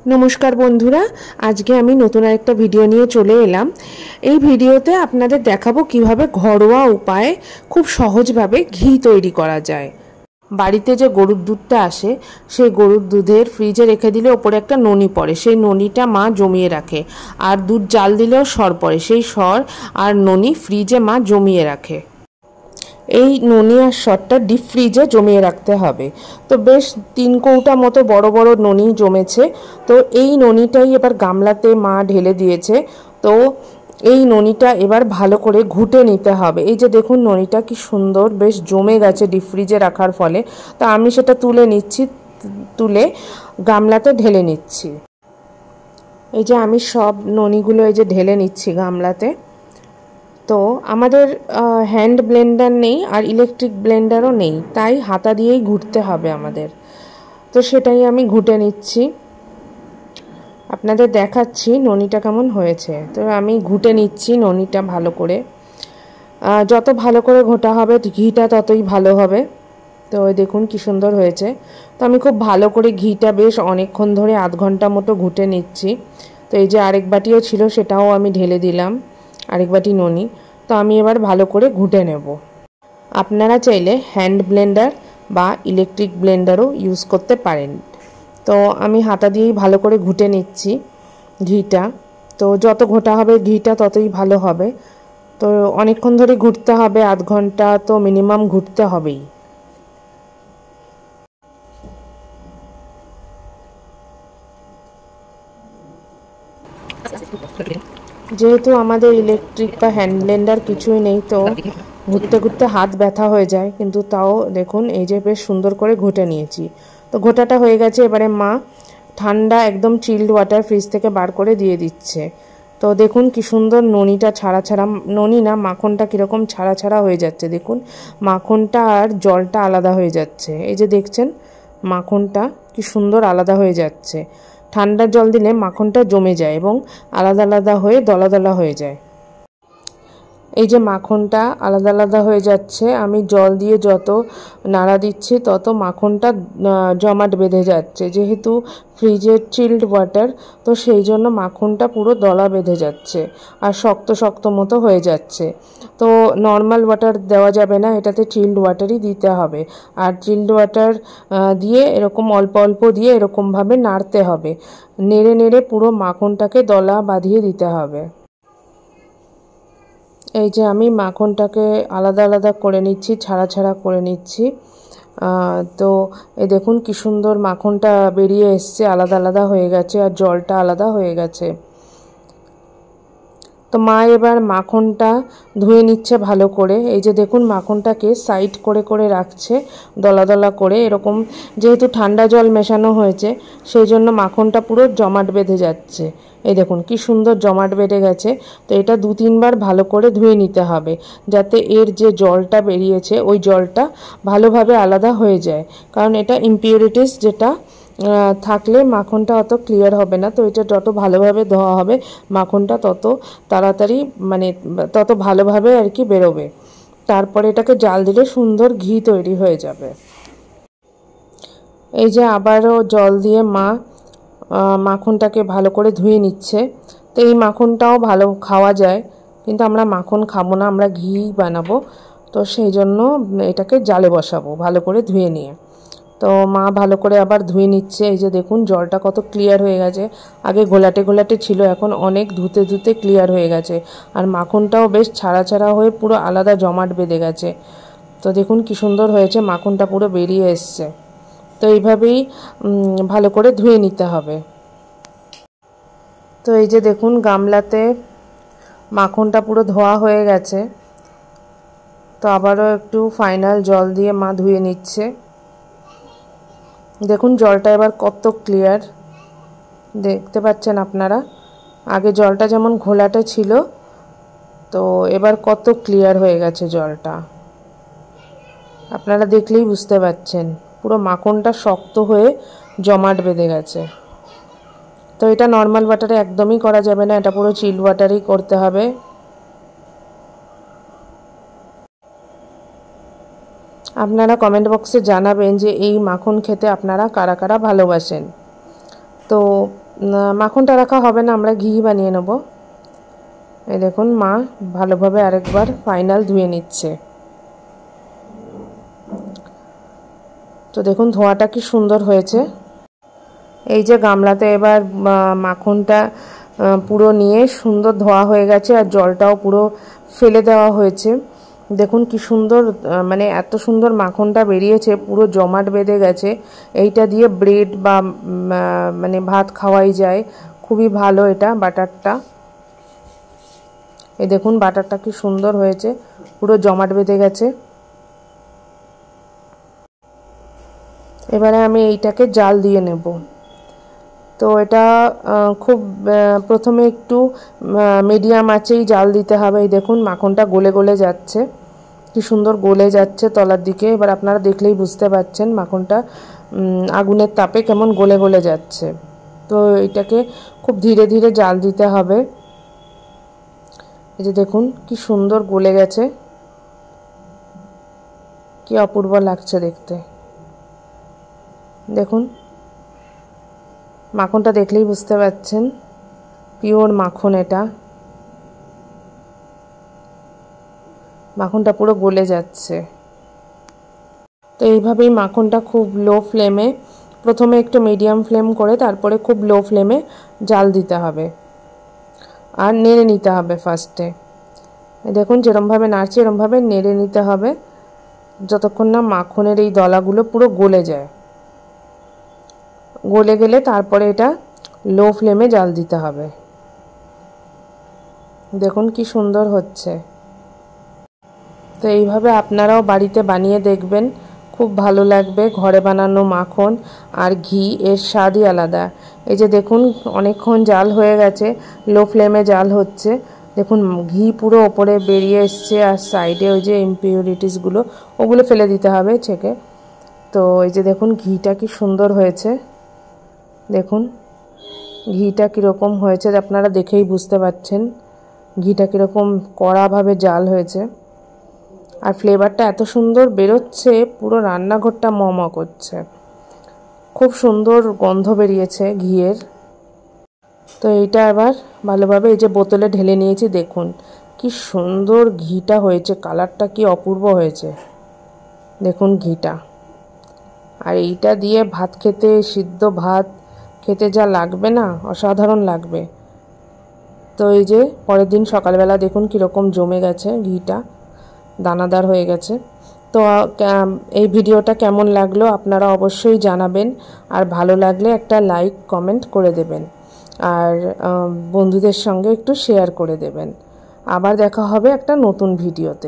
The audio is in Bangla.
नमस्कार बंधुरा आज के आमी नतून आरेकटा भिडियो निये चले एलाम। এই ভিডিওতে আপনাদের দেখাবো কিভাবে ঘরোয়া উপায়ে খুব সহজভাবে ঘি তৈরি করা যায়। বাড়িতে যে গরুর দুধটা আসে সেই গরুর দুধের ফ্রিজে রেখে দিলে ওপরে একটা ননি পড়ে, সেই ননিটা মা জমিয়ে রাখে। আর দুধ জাল দিলেও সর পড়ে, সেই সর আর ননি ফ্রিজে মা জমিয়ে রাখে। এই ননি আর সরটা ডিপ ফ্রিজে জমিয়ে রাখতে হবে। তো বেশ 3 কৌটা মতো বড় বড় ননি জমেছে। তো এই ননিটাই এবার গামলাতে মা ঢেলে দিয়েছে। তো এই ননিটা এবার ভালো করে ঘুটে নিতে হবে। এই যে দেখুন ননিটা কি সুন্দর বেশ জমে গেছে ডিপ ফ্রিজে রাখার ফলে। তো আমি সেটা তুলে নিচ্ছি, তুলে গামলাতে ঢেলে নিচ্ছি। এই যে আমি সব ননিগুলো এই যে ঢেলে নিচ্ছি গামলাতে। তো আমাদের হ্যান্ড ব্লেন্ডার নেই আর ইলেকট্রিক ব্লেন্ডারও নেই, তাই হাতা দিয়েই ঘুরতে হবে আমাদের। তো সেটাই আমি ঘুটে নিচ্ছি, আপনাদের দেখাচ্ছি ননিটা কেমন হয়েছে। তো আমি ঘুটে নিচ্ছি ননিটা ভালো করে। যত ভালো করে ঘোটা হবে ঘিটা ততই ভালো হবে। তো দেখুন কি সুন্দর হয়েছে। তো আমি খুব ভালো করে ঘিটা বেশ অনেকক্ষণ ধরে আধ ঘন্টা মতো ঘুটে নিচ্ছি। তো এই যে আরেক বাটিও ছিল সেটাও আমি ঢেলে দিলাম, আরেক বাটি ননি। তো আমি এবার ভালো করে ঘুটে নেব। আপনারা চাইলে হ্যান্ড ব্লেন্ডার বা ইলেকট্রিক ব্লেন্ডারও ইউজ করতে পারেন। তো আমি হাতা দিয়েই ভালো করে ঘুটে নিচ্ছি ঘিটা। তো যত ঘোটা হবে ঘিটা ততই ভালো হবে। তো অনেকক্ষণ ধরে ঘুরতে হবে, আধ ঘন্টা তো মিনিমাম ঘুরতে হবেই। যেহেতু আমাদের ইলেকট্রিক বা হ্যান্ড ব্লেন্ডার কিছুই নেই, তো ঘুরতে ঘুরতে হাত ব্যথা হয়ে যায়, কিন্তু তাও দেখুন এই যে বেশ সুন্দর করে ঘুটে নিয়েছি। তো ঘোটাটা হয়ে গেছে। এবারে মা ঠান্ডা একদম চিল্ড ওয়াটার ফ্রিজ থেকে বার করে দিয়ে দিচ্ছে। তো দেখুন কি সুন্দর ননিটা ছাড়া ছাড়া, ননি না মাখনটা কীরকম ছাড়া ছাড়া হয়ে যাচ্ছে। দেখুন মাখনটা আর জলটা আলাদা হয়ে যাচ্ছে। এই যে দেখছেন মাখনটা কি সুন্দর আলাদা হয়ে যাচ্ছে। ঠান্ডা জল দিলে মাখনটা জমে যায় এবং আলাদা আলাদা হয়ে দলা দলা হয়ে যায়। এই যে মাখনটা আলাদা আলাদা হয়ে যাচ্ছে, আমি জল দিয়ে যত নাড়া দিচ্ছি তত মাখনটা জমাট বেঁধে যাচ্ছে। যেহেতু ফ্রিজের চিল্ড ওয়াটার, তো সেই জন্য মাখনটা পুরো দলা বেঁধে যাচ্ছে আর শক্ত শক্ত মতো হয়ে যাচ্ছে। তো নর্মাল ওয়াটার দেওয়া যাবে না, এটাতে চিল্ড ওয়াটারই দিতে হবে। আর চিল্ড ওয়াটার দিয়ে এরকম অল্প অল্প দিয়ে এরকমভাবে নাড়তে হবে, নেড়ে নেড়ে পুরো মাখনটাকে দলা বাঁধিয়ে দিতে হবে। এই যে আমি মাখনটাকে আলাদা আলাদা করে নিচ্ছি, ছাড়া ছাড়া করে নিচ্ছি। তো এই দেখুন কি সুন্দর মাখনটা বেরিয়ে এসছে, আলাদা আলাদা হয়ে গেছে আর জলটা আলাদা হয়ে গেছে। তো মা এবার মাখনটা ধুয়ে নিচ্ছে ভালো করে। এই যে দেখুন মাখনটাকে সাইড করে করে রাখছে দলা দলা করে, এরকম যেহেতু ঠান্ডা জল মেশানো হয়েছে সেই জন্য মাখনটা পুরো জমাট বেঁধে যাচ্ছে। এই দেখুন কি সুন্দর জমাট বেঁধে গেছে। তো এটা 2-3 বার ভালো করে ধুয়ে নিতে হবে, যাতে এর যে জলটা বেরিয়েছে ওই জলটা ভালোভাবে আলাদা হয়ে যায়। কারণ এটা ইমপিউরিটিস যেটা থাকলে মাখনটা অত ক্লিয়ার হবে না। তো এটা যত ভালোভাবে ধোয়া হবে মাখনটা তত তাড়াতাড়ি মানে তত ভালোভাবে আর কি বেরোবে। তারপরে এটাকে জাল দিলে সুন্দর ঘি তৈরি হয়ে যাবে। এই যে আবারও জল দিয়ে মা মাখনটাকে ভালো করে ধুয়ে নিচ্ছে। তো এই মাখনটাও ভালো খাওয়া যায়, কিন্তু আমরা মাখন খাবো না, আমরা ঘি বানাবো। তো সেই জন্য এটাকে জালে বসাবো ভালো করে ধুয়ে নিয়ে। তো মা ভালো করে আবার ধুয়ে নিচ্ছে। এই যে দেখুন জলটা কত ক্লিয়ার হয়ে গেছে। আগে ঘোলাটে ঘোলাটে ছিল, এখন অনেক ধুতে ধুতে ক্লিয়ার হয়ে গেছে। আর মাখনটাও বেশ ছাড়া ছাড়া হয়ে পুরো আলাদা জমাট বেঁধে গেছে। তো দেখুন কি সুন্দর হয়েছে, মাখনটা পুরো বেরিয়ে এসছে। তো এইভাবেই ভালো করে ধুয়ে নিতে হবে। তো এই যে দেখুন গামলাতে মাখনটা পুরো ধোয়া হয়ে গেছে। তো আবারও একটু ফাইনাল জল দিয়ে মা ধুয়ে নিচ্ছে। দেখুন জলটা এবার কত ক্লিয়ার দেখতে পাচ্ছেন আপনারা। আগে জলটা যেমন ঘোলাটে ছিল, তো এবার কত ক্লিয়ার হয়ে গেছে জলটা, আপনারা দেখলেই বুঝতে পাচ্ছেন। পুরো মাখনটা শক্ত হয়ে জমাট বেঁধে গেছে। তো এটা নর্মাল ওয়াটারে একদমই করা যাবে না, এটা পুরো চিল্ড ওয়াটারেই করতে হবে। আপনারা কমেন্ট বক্সে জানাবেন যে এই মাখন খেতে আপনারা কারা কারা ভালোবাসেন। তো মাখনটা রাখা হবে না, আমরা ঘি বানিয়ে নেব। এই দেখুন মা ভালোভাবে আরেকবার ফাইনাল ধুয়ে নিচ্ছে। তো দেখুন ধোঁয়াটা কি সুন্দর হয়েছে। এই যে গামলাতে এবার মাখনটা পুরো নিয়ে সুন্দর ধোয়া হয়ে গেছে, আর জলটাও পুরো ফেলে দেওয়া হয়েছে। দেখুন কি সুন্দর, মানে এত সুন্দর মাখনটা বেরিয়েছে, পুরো জমাট বেঁধে গেছে। এইটা দিয়ে ব্রেড বা মানে ভাত খাওয়াই যায়, খুবই ভালো এটা বাটারটা। এই দেখুন বাটারটা কি সুন্দর হয়েছে, পুরো জমাট বেঁধে গেছে। এবারে আমি এইটাকে জাল দিয়ে নেব। তো এটা খুব প্রথমে একটু মিডিয়াম আঁচেই জাল দিতে হবে। এই দেখুন মাখনটা গলে গলে যাচ্ছে, কি সুন্দর গলে যাচ্ছে তলার দিকে। এবার আপনারা দেখলেই বুঝতে পারছেন মাখনটা আগুনের তাপে কেমন গলে গলে যাচ্ছে। তো এটাকে খুব ধীরে ধীরে জাল দিতে হবে। এই যে দেখুন কি সুন্দর গলে গেছে, কি অপূর্ব লাগছে দেখতে। দেখুন মাখনটা দেখলেই বুঝতে পারছেন পিওর মাখন। এটা মাখনটা পুরো গলে যাচ্ছে। তো এইভাবেই মাখনটা খুব লো ফ্লেমে, প্রথমে একটু মিডিয়াম ফ্লেম করে তারপরে খুব লো ফ্লেমে জাল দিতে হবে, আর নেড়ে নিতে হবে ফার্স্টে। দেখুন যেরমভাবে নাড়ছে এরমভাবে নেড়ে নিতে হবে যতক্ষণ না মাখনের এই দলাগুলো পুরো গলে যায়। গলে গেলে তারপরে এটা লো ফ্লেমে জাল দিতে হবে। দেখুন কি সুন্দর হচ্ছে। তো এইভাবে আপনারাও বাড়িতে বানিয়ে দেখবেন, খুব ভালো লাগবে। ঘরে বানানো মাখন আর ঘি এর স্বাদই আলাদা। এই যে দেখুন অনেকক্ষণ জাল হয়ে গেছে, লো ফ্লেমে জাল হচ্ছে। দেখুন ঘি পুরো ওপরে বেরিয়ে এসছে, আর সাইডে ওই যে ইমপিউরিটিসগুলো ওগুলো ফেলে দিতে হবে ছেঁকে। তো এই যে দেখুন ঘিটা কি সুন্দর হয়েছে। দেখুন ঘিটা কীরকম হয়েছে আপনারা দেখেই বুঝতে পারছেন ঘিটা কীরকম কড়াভাবে জাল হয়েছে। আর ফ্লেভারটা এত সুন্দর বেরোচ্ছে, পুরো রান্নাঘরটা মম করছে, খুব সুন্দর গন্ধ বেরিয়েছে ঘিয়ের। তো এইটা এবার ভালোভাবে এই যে বোতলে ঢেলে নিয়েছি। দেখুন কি সুন্দর ঘিটা হয়েছে, কালারটা কি অপূর্ব হয়েছে দেখুন ঘিটা। আর এইটা দিয়ে ভাত খেতে, সিদ্ধ ভাত খেতে যা লাগবে না, অসাধারণ লাগবে। তো এই যে পরের দিন সকালবেলা দেখুন কীরকম জমে গেছে ঘিটা, দানাদার হয়ে গেছে। তো এই ভিডিওটা কেমন লাগলো আপনারা অবশ্যই জানাবেন, আর ভালো লাগলে একটা লাইক কমেন্ট করে দেবেন, আর বন্ধুদের সঙ্গে একটু শেয়ার করে দেবেন। আবার দেখা হবে একটা নতুন ভিডিওতে।